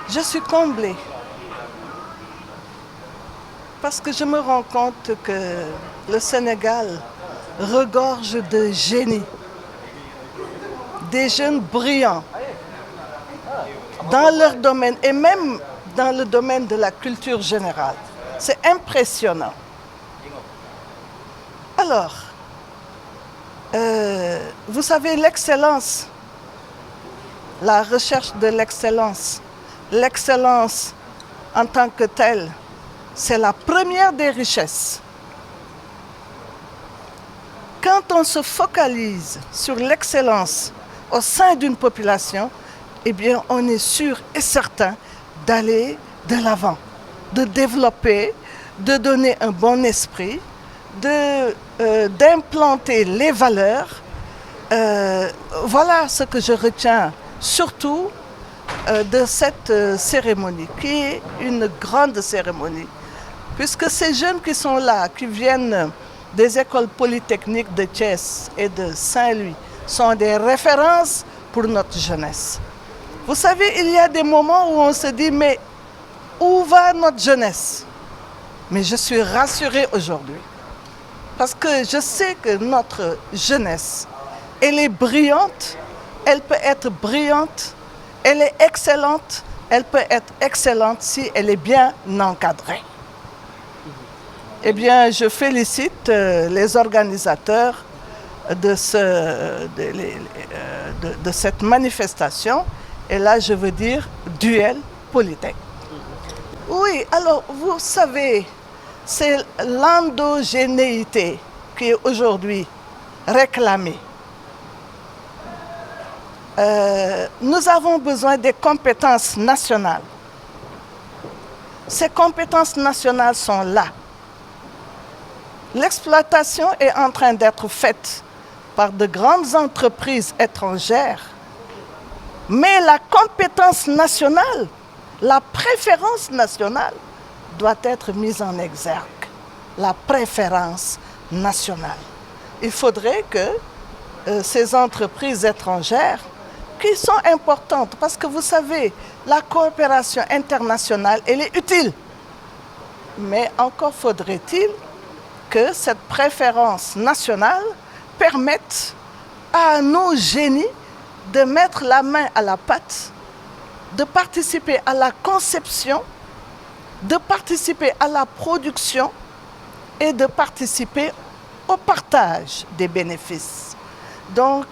Je suis comblée parce que je me rends compte que le Sénégal regorge de génies, des jeunes brillants dans leur domaine et même dans le domaine de la culture générale. C'est impressionnant. Alors, vous savez, l'excellence, la recherche de l'excellence en tant que telle, c'est la première des richesses. Quand on se focalise sur l'excellence au sein d'une population, eh bien, on est sûr et certain d'aller de l'avant, de développer, de donner un bon esprit, d'implanter les valeurs. Voilà ce que je retiens surtout de cette cérémonie, qui est une grande cérémonie, puisque ces jeunes qui sont là, qui viennent des écoles polytechniques de Thiès et de Saint-Louis, sont des références pour notre jeunesse. Vous savez, il y a des moments où on se dit, mais où va notre jeunesse? Mais je suis rassurée aujourd'hui, parce que je sais que notre jeunesse, elle est brillante, elle peut être brillante, elle est excellente, elle peut être excellente si elle est bien encadrée. Eh bien, je félicite les organisateurs de cette manifestation. Et là, je veux dire Duel Polytech. Oui, alors, vous savez, c'est l'endogénéité qui est aujourd'hui réclamée. Nous avons besoin des compétences nationales. Ces compétences nationales sont là. L'exploitation est en train d'être faite par de grandes entreprises étrangères, mais la compétence nationale, la préférence nationale doit être mise en exergue. La préférence nationale. Il faudrait que ces entreprises étrangères, qui sont importantes, parce que vous savez, la coopération internationale, elle est utile. Mais encore faudrait-il que cette préférence nationale permette à nos génies de mettre la main à la pâte, de participer à la conception, de participer à la production et de participer au partage des bénéfices. Donc,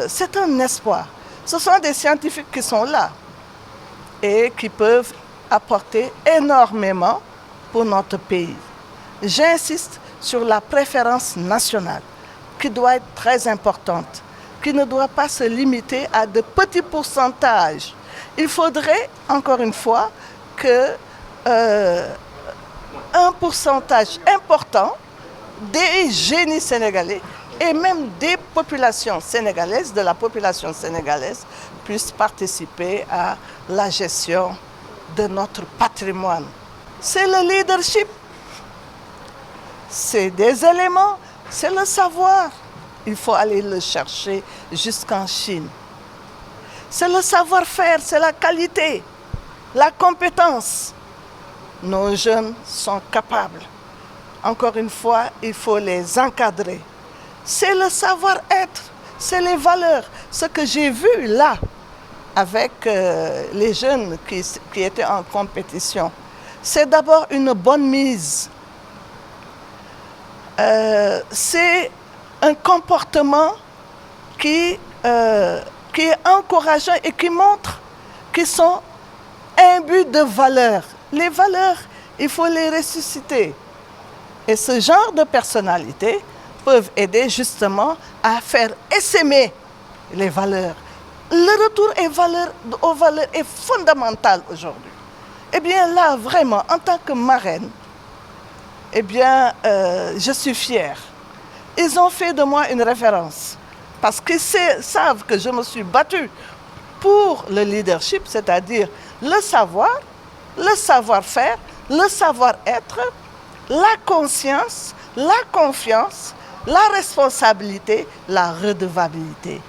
c'est un espoir. Ce sont des scientifiques qui sont là et qui peuvent apporter énormément pour notre pays. J'insiste sur la préférence nationale, qui doit être très importante, qui ne doit pas se limiter à de petits pourcentages. Il faudrait, encore une fois, que un pourcentage important des génies sénégalais et même des populations sénégalaises, de la population sénégalaise, puissent participer à la gestion de notre patrimoine. C'est le leadership, c'est des éléments, c'est le savoir. Il faut aller le chercher jusqu'en Chine. C'est le savoir-faire, c'est la qualité, la compétence. Nos jeunes sont capables. Encore une fois, il faut les encadrer. C'est le savoir-être, c'est les valeurs. Ce que j'ai vu là, avec les jeunes qui étaient en compétition, c'est d'abord une bonne mise. C'est un comportement qui est encourageant et qui montre qu'ils sont imbus de valeurs. Les valeurs, il faut les ressusciter. Et ce genre de personnalités peuvent aider justement à faire essaimer les valeurs. Le retour aux valeurs est fondamental aujourd'hui. Eh bien là, vraiment, en tant que marraine, eh bien, je suis fière. Ils ont fait de moi une référence parce qu'ils savent que je me suis battue pour le leadership, c'est-à-dire le savoir, le savoir-faire, le savoir-être, la conscience, la confiance, la responsabilité, la redevabilité.